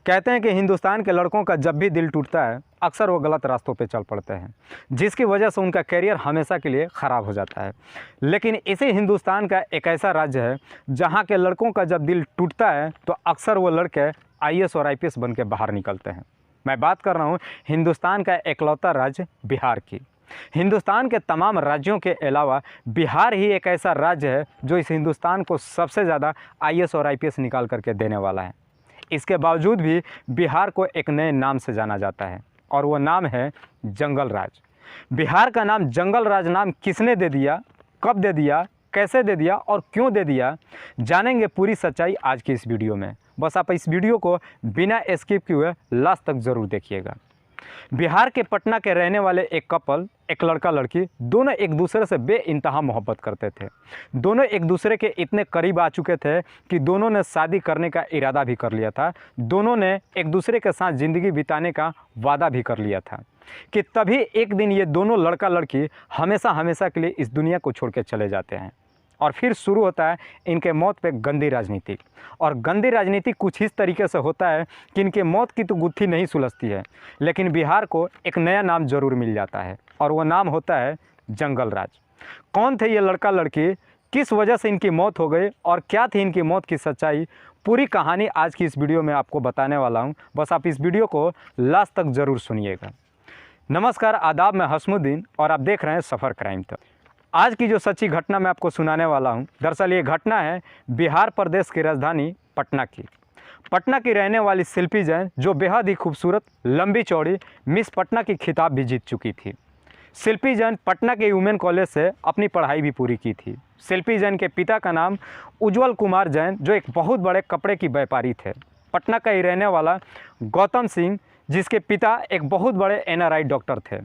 कहते हैं कि हिंदुस्तान के लड़कों का जब भी दिल टूटता है अक्सर वो गलत रास्तों पे चल पड़ते हैं, जिसकी वजह से उनका करियर हमेशा के लिए ख़राब हो जाता है। लेकिन इसी हिंदुस्तान का एक ऐसा राज्य है जहाँ के लड़कों का जब दिल टूटता है तो अक्सर वो लड़के आईएएस और आईपीएस बन के बाहर निकलते हैं। मैं बात कर रहा हूँ हिंदुस्तान का एकलौता राज्य बिहार की। हिंदुस्तान के तमाम राज्यों के अलावा बिहार ही एक ऐसा राज्य है जो इस हिंदुस्तान को सबसे ज़्यादा आईएएस और आईपीएस निकाल करके देने वाला है। इसके बावजूद भी बिहार को एक नए नाम से जाना जाता है और वो नाम है जंगल राज। बिहार का नाम जंगल राज नाम किसने दे दिया, कब दे दिया, कैसे दे दिया और क्यों दे दिया, जानेंगे पूरी सच्चाई आज की इस वीडियो में। बस आप इस वीडियो को बिना स्किप किए लास्ट तक ज़रूर देखिएगा। बिहार के पटना के रहने वाले एक कपल, एक लड़का लड़की, दोनों एक दूसरे से बेइंतहा मोहब्बत करते थे। दोनों एक दूसरे के इतने करीब आ चुके थे कि दोनों ने शादी करने का इरादा भी कर लिया था। दोनों ने एक दूसरे के साथ ज़िंदगी बिताने का वादा भी कर लिया था कि तभी एक दिन ये दोनों लड़का लड़की हमेशा हमेशा के लिए इस दुनिया को छोड़ के चले जाते हैं। और फिर शुरू होता है इनके मौत पे गंदी राजनीति। और गंदी राजनीति कुछ इस तरीके से होता है कि इनके मौत की तो गुत्थी नहीं सुलझती है, लेकिन बिहार को एक नया नाम ज़रूर मिल जाता है और वो नाम होता है जंगल राज। कौन थे ये लड़का लड़की, किस वजह से इनकी मौत हो गई और क्या थी इनकी मौत की सच्चाई, पूरी कहानी आज की इस वीडियो में आपको बताने वाला हूँ। बस आप इस वीडियो को लास्ट तक ज़रूर सुनिएगा। नमस्कार, आदाब, मैं हसमुद्दीन और आप देख रहे हैं सफ़र क्राइम तक। आज की जो सच्ची घटना मैं आपको सुनाने वाला हूं, दरअसल ये घटना है बिहार प्रदेश की राजधानी पटना की। पटना की रहने वाली शिल्पी जैन, जो बेहद ही खूबसूरत, लंबी चौड़ी मिस पटना की खिताब भी जीत चुकी थी। शिल्पी जैन पटना के वुमेन कॉलेज से अपनी पढ़ाई भी पूरी की थी। शिल्पी जैन के पिता का नाम उज्ज्वल कुमार जैन, जो एक बहुत बड़े कपड़े की व्यापारी थे। पटना का ही रहने वाला गौतम सिंह, जिसके पिता एक बहुत बड़े एनआरआई डॉक्टर थे।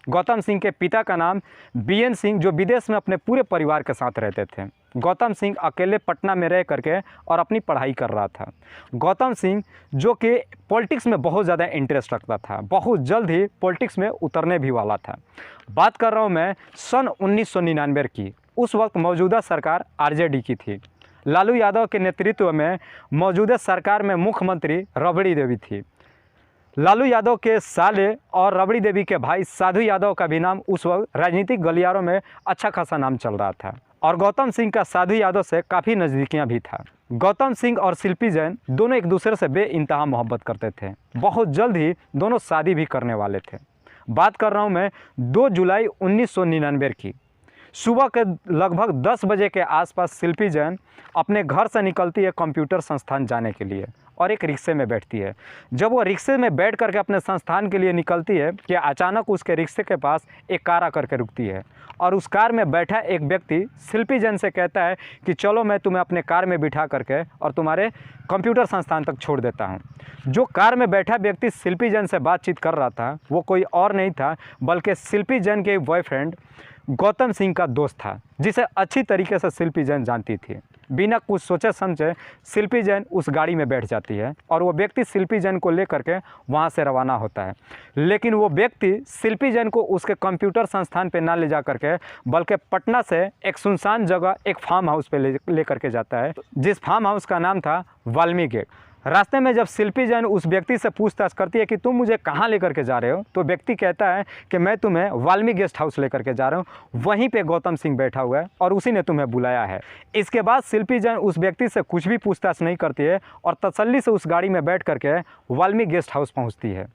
गौतम सिंह के पिता का नाम बीएन सिंह, जो विदेश में अपने पूरे परिवार के साथ रहते थे। गौतम सिंह अकेले पटना में रह करके और अपनी पढ़ाई कर रहा था। गौतम सिंह जो कि पॉलिटिक्स में बहुत ज़्यादा इंटरेस्ट रखता था, बहुत जल्द ही पॉलिटिक्स में उतरने भी वाला था। बात कर रहा हूँ मैं सन 1999 की। उस वक्त मौजूदा सरकार आरजेडी की थी। लालू यादव के नेतृत्व में मौजूदा सरकार में मुख्यमंत्री रबड़ी देवी थी। लालू यादव के साले और रबड़ी देवी के भाई साधु यादव का भी नाम उस वक्त राजनीतिक गलियारों में अच्छा खासा नाम चल रहा था और गौतम सिंह का साधु यादव से काफ़ी नज़दीकियां भी था। गौतम सिंह और शिल्पी जैन दोनों एक दूसरे से बेइंतहा मोहब्बत करते थे। बहुत जल्द ही दोनों शादी भी करने वाले थे। बात कर रहा हूँ मैं 2 जुलाई 1999 की। सुबह के लगभग 10 बजे के आसपास शिल्पी जैन अपने घर से निकलती है कंप्यूटर संस्थान जाने के लिए और एक रिक्शे में बैठती है। जब वो रिक्शे में बैठ करके अपने संस्थान के लिए निकलती है कि अचानक उसके रिक्शे के पास एक कार आकर के रुकती है और उस कार में बैठा एक व्यक्ति शिल्पी जैन से कहता है कि चलो मैं तुम्हें अपने कार में बिठा करके और तुम्हारे कंप्यूटर संस्थान तक छोड़ देता हूँ। जो कार में बैठा व्यक्ति शिल्पी जैन से बातचीत कर रहा था वो कोई और नहीं था बल्कि शिल्पी जैन के बॉयफ्रेंड गौतम सिंह का दोस्त था, जिसे अच्छी तरीके से शिल्पी जैन जानती थी। बिना कुछ सोचे समझे शिल्पी जैन उस गाड़ी में बैठ जाती है और वो व्यक्ति शिल्पी जैन को लेकर के वहाँ से रवाना होता है। लेकिन वो व्यक्ति शिल्पी जैन को उसके कंप्यूटर संस्थान पे ना ले जा करके बल्कि पटना से एक सुनसान जगह, एक फार्म हाउस पे ले करके जाता है, जिस फार्म हाउस का नाम था वाल्मीकि गेट। रास्ते में जब शिल्पी जैन उस व्यक्ति से पूछताछ करती है कि तुम मुझे कहाँ लेकर के जा रहे हो, तो व्यक्ति कहता है कि मैं तुम्हें वाल्मीकि गेस्ट हाउस लेकर के जा रहा हूँ, वहीं पे गौतम सिंह बैठा हुआ है और उसी ने तुम्हें बुलाया है। इसके बाद शिल्पी जैन उस व्यक्ति से कुछ भी पूछताछ नहीं करती है और तसल्ली से उस गाड़ी में बैठ करके वाल्मीकि गेस्ट हाउस पहुँचती है।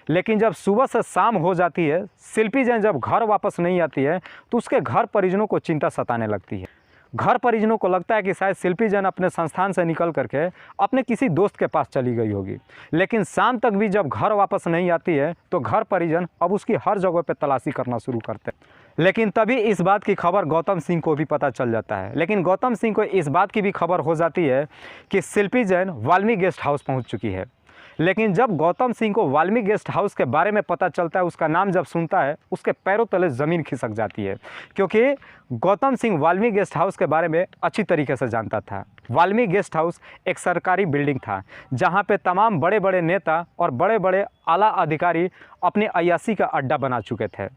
लेकिन जब सुबह से शाम हो जाती है, शिल्पी जैन जब घर वापस नहीं आती है तो उसके घर परिजनों को चिंता सताने लगती है। घर परिजनों को लगता है कि शायद शिल्पी जैन अपने संस्थान से निकल करके अपने किसी दोस्त के पास चली गई होगी। लेकिन शाम तक भी जब घर वापस नहीं आती है तो घर परिजन अब उसकी हर जगह पे तलाशी करना शुरू करते हैं। लेकिन तभी इस बात की खबर गौतम सिंह को भी पता चल जाता है। लेकिन गौतम सिंह को इस बात की भी खबर हो जाती है कि शिल्पी जैन वाल्मीकि गेस्ट हाउस पहुँच चुकी है। लेकिन जब गौतम सिंह को वाल्मीकि गेस्ट हाउस के बारे में पता चलता है, उसका नाम जब सुनता है, उसके पैरों तले ज़मीन खिसक जाती है, क्योंकि गौतम सिंह वाल्मीकि गेस्ट हाउस के बारे में अच्छी तरीके से जानता था। वाल्मीकि गेस्ट हाउस एक सरकारी बिल्डिंग था जहां पे तमाम बड़े बड़े नेता और बड़े बड़े आला अधिकारी अपनी अय्याशी का अड्डा बना चुके थे।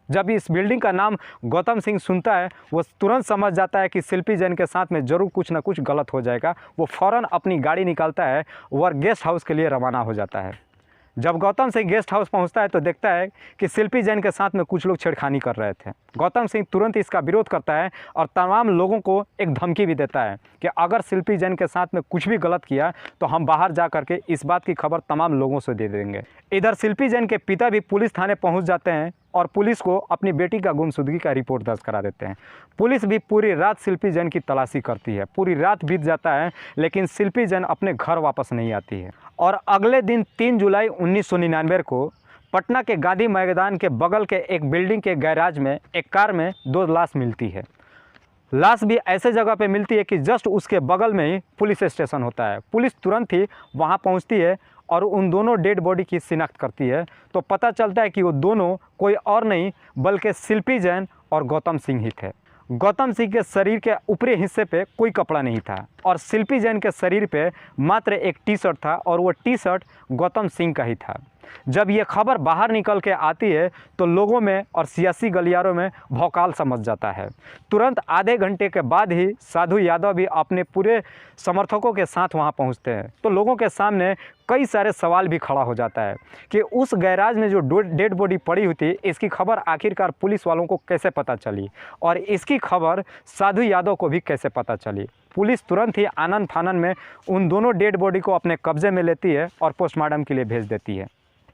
जब इस बिल्डिंग का नाम गौतम सिंह सुनता है वो तुरंत समझ जाता है कि शिल्पी जैन के साथ में ज़रूर कुछ ना कुछ गलत हो जाएगा। वो फ़ौरन अपनी गाड़ी निकालता है और गेस्ट हाउस के लिए रवाना हो जाता है। जब गौतम सिंह गेस्ट हाउस पहुंचता है तो देखता है कि शिल्पी जैन के साथ में कुछ लोग छेड़खानी कर रहे थे। गौतम सिंह तुरंत इसका विरोध करता है और तमाम लोगों को एक धमकी भी देता है कि अगर शिल्पी जैन के साथ में कुछ भी गलत किया तो हम बाहर जा करके इस बात की खबर तमाम लोगों से दे देंगे। इधर शिल्पी जैन के पिता भी पुलिस थाने पहुंच जाते हैं और पुलिस को अपनी बेटी का गुमशुदगी का रिपोर्ट दर्ज करा देते हैं। पुलिस भी पूरी रात शिल्पी जैन की तलाशी करती है। पूरी रात बीत जाता है लेकिन शिल्पी जैन अपने घर वापस नहीं आती है। और अगले दिन 3 जुलाई 1999 को पटना के गांधी मैदान के बगल के एक बिल्डिंग के गैराज में एक कार में 2 लाश मिलती है। लाश भी ऐसे जगह पे मिलती है कि जस्ट उसके बगल में ही पुलिस स्टेशन होता है। पुलिस तुरंत ही वहाँ पहुँचती है और उन दोनों डेड बॉडी की शिनाख्त करती है तो पता चलता है कि वो दोनों कोई और नहीं बल्कि शिल्पी जैन और गौतम सिंह ही थे। गौतम सिंह के शरीर के ऊपरी हिस्से पे कोई कपड़ा नहीं था और शिल्पी जैन के शरीर पे मात्र एक टी शर्ट था और वो टी शर्ट गौतम सिंह का ही था। जब ये खबर बाहर निकल के आती है तो लोगों में और सियासी गलियारों में भौकाल समझ जाता है। तुरंत आधे घंटे के बाद ही साधु यादव भी अपने पूरे समर्थकों के साथ वहाँ पहुँचते हैं तो लोगों के सामने कई सारे सवाल भी खड़ा हो जाता है कि उस गैराज में जो डेड बॉडी पड़ी हुई थी इसकी खबर आखिरकार पुलिस वालों को कैसे पता चली और इसकी खबर साधु यादव को भी कैसे पता चली। पुलिस तुरंत ही आनन फानन में उन दोनों डेड बॉडी को अपने कब्जे में लेती है और पोस्टमार्टम के लिए भेज देती है।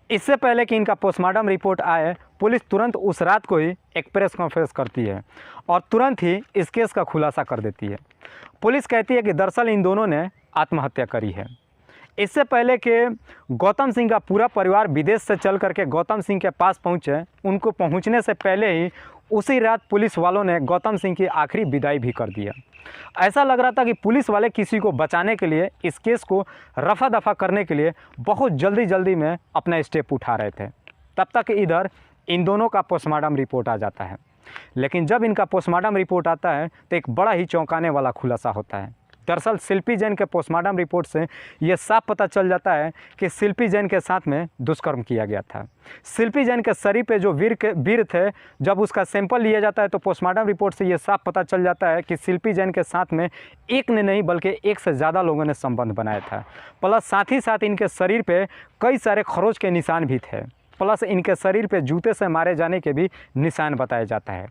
इससे पहले कि इनका पोस्टमार्टम रिपोर्ट आए पुलिस तुरंत उस रात को ही एक प्रेस कॉन्फ्रेंस करती है और तुरंत ही इस केस का खुलासा कर देती है। पुलिस कहती है कि दरअसल इन दोनों ने आत्महत्या करी है। इससे पहले कि गौतम सिंह का पूरा परिवार विदेश से चल करके गौतम सिंह के पास पहुँचे, उनको पहुँचने से पहले ही उसी रात पुलिस वालों ने गौतम सिंह की आखिरी विदाई भी कर दिया। ऐसा लग रहा था कि पुलिस वाले किसी को बचाने के लिए, इस केस को रफा दफा करने के लिए बहुत जल्दी में अपना स्टेप उठा रहे थे। तब तक इधर इन दोनों का पोस्टमार्टम रिपोर्ट आ जाता है। लेकिन जब इनका पोस्टमार्टम रिपोर्ट आता है तो एक बड़ा ही चौंकाने वाला खुलासा होता है। दरअसल शिल्पी जैन के पोस्टमार्टम रिपोर्ट से ये साफ पता चल जाता है कि शिल्पी जैन के साथ में दुष्कर्म किया गया था। शिल्पी जैन के शरीर पे जो वीर थे, जब उसका सैंपल लिया जाता है तो पोस्टमार्टम रिपोर्ट से ये साफ पता चल जाता है कि शिल्पी जैन के साथ में एक ने नहीं बल्कि एक से ज़्यादा लोगों ने संबंध बनाया था। प्लस साथ ही साथ इनके शरीर पे कई सारे खरोच के निशान भी थे। प्लस इनके शरीर पे जूते से मारे जाने के भी निशान बताया जाता है।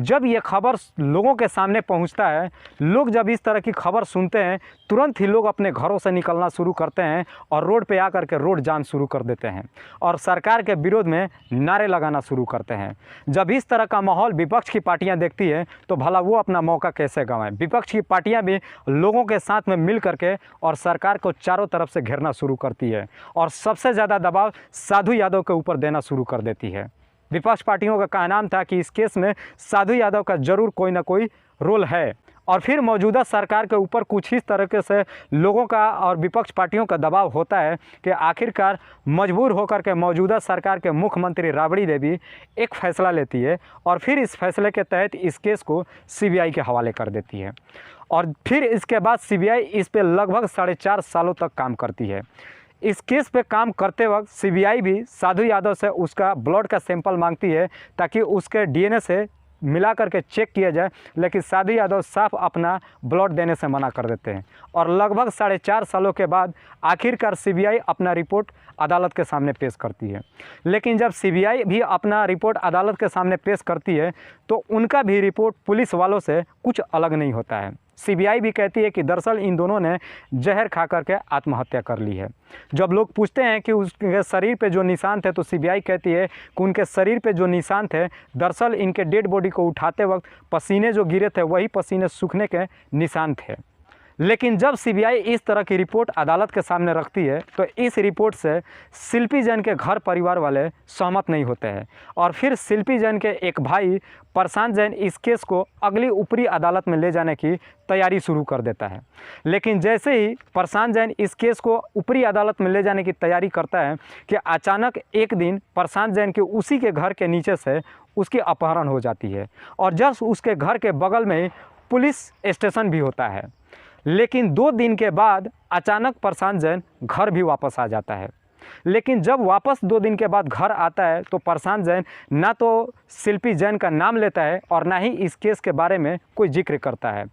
जब ये खबर लोगों के सामने पहुंचता है, लोग जब इस तरह की खबर सुनते हैं तुरंत ही लोग अपने घरों से निकलना शुरू करते हैं और रोड पे आकर के रोड जाम शुरू कर देते हैं और सरकार के विरोध में नारे लगाना शुरू करते हैं। जब इस तरह का माहौल विपक्ष की पार्टियाँ देखती है तो भला वो अपना मौका कैसे गंवाएं। विपक्ष की पार्टियाँ भी लोगों के साथ में मिल करके और सरकार को चारों तरफ से घेरना शुरू करती है और सबसे ज़्यादा दबाव साधु यादव के ऊपर देना शुरू कर देती है। विपक्ष पार्टियों का कहना था कि इस केस में साधु यादव का जरूर कोई ना कोई रोल है और फिर मौजूदा सरकार के ऊपर कुछ इस तरीके से लोगों का और विपक्ष पार्टियों का दबाव होता है कि आखिरकार मजबूर होकर के मौजूदा सरकार के मुख्यमंत्री राबड़ी देवी एक फ़ैसला लेती है और फिर इस फैसले के तहत इस केस को सीबीआई के हवाले कर देती है और फिर इसके बाद सीबीआई इस पे लगभग 4.5 सालों तक काम करती है। इस केस पे काम करते वक्त सीबीआई भी साधु यादव से उसका ब्लड का सैंपल मांगती है ताकि उसके डीएनए से मिला करके चेक किया जाए, लेकिन साधु यादव साफ अपना ब्लड देने से मना कर देते हैं और लगभग 4.5 सालों के बाद आखिरकार सीबीआई अपना रिपोर्ट अदालत के सामने पेश करती है। लेकिन जब सीबीआई भी अपना रिपोर्ट अदालत के सामने पेश करती है तो उनका भी रिपोर्ट पुलिस वालों से कुछ अलग नहीं होता है। सीबीआई भी कहती है कि दरअसल इन दोनों ने जहर खा करके आत्महत्या कर ली है। जब लोग पूछते हैं कि उसके शरीर पे जो निशान थे तो सीबीआई कहती है कि उनके शरीर पे जो निशान थे दरअसल इनके डेड बॉडी को उठाते वक्त पसीने जो गिरे थे वही पसीने सूखने के निशान थे। लेकिन जब सीबीआई इस तरह की रिपोर्ट अदालत के सामने रखती है तो इस रिपोर्ट से शिल्पी जैन के घर परिवार वाले सहमत नहीं होते हैं और फिर शिल्पी जैन के एक भाई प्रशांत जैन इस केस को अगली ऊपरी अदालत में ले जाने की तैयारी शुरू कर देता है। लेकिन जैसे ही प्रशांत जैन इस केस को ऊपरी अदालत में ले जाने की तैयारी करता है कि अचानक एक दिन प्रशांत जैन के उसी के घर के नीचे से उसकी अपहरण हो जाती है और जब उसके घर के बगल में पुलिस स्टेशन भी होता है। लेकिन 2 दिन के बाद अचानक प्रशांत जैन घर भी वापस आ जाता है। लेकिन जब वापस 2 दिन के बाद घर आता है तो प्रशांत जैन ना तो शिल्पी जैन का नाम लेता है और ना ही इस केस के बारे में कोई जिक्र करता है।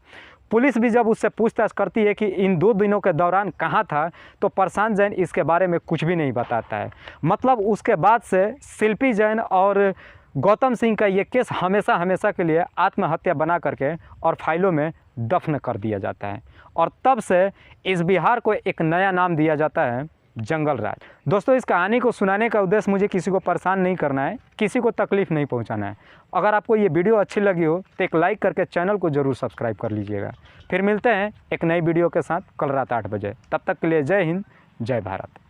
पुलिस भी जब उससे पूछताछ करती है कि इन 2 दिनों के दौरान कहाँ था, तो प्रशांत जैन इसके बारे में कुछ भी नहीं बताता है। मतलब उसके बाद से शिल्पी जैन और गौतम सिंह का ये केस हमेशा हमेशा के लिए आत्महत्या बना करके और फाइलों में दफन कर दिया जाता है और तब से इस बिहार को एक नया नाम दिया जाता है, जंगल राज। दोस्तों, इस कहानी को सुनाने का उद्देश्य मुझे किसी को परेशान नहीं करना है, किसी को तकलीफ़ नहीं पहुंचाना है। अगर आपको ये वीडियो अच्छी लगी हो तो एक लाइक करके चैनल को ज़रूर सब्सक्राइब कर लीजिएगा। फिर मिलते हैं एक नई वीडियो के साथ कल रात 8 बजे। तब तक के लिए जय हिंद, जय भारत।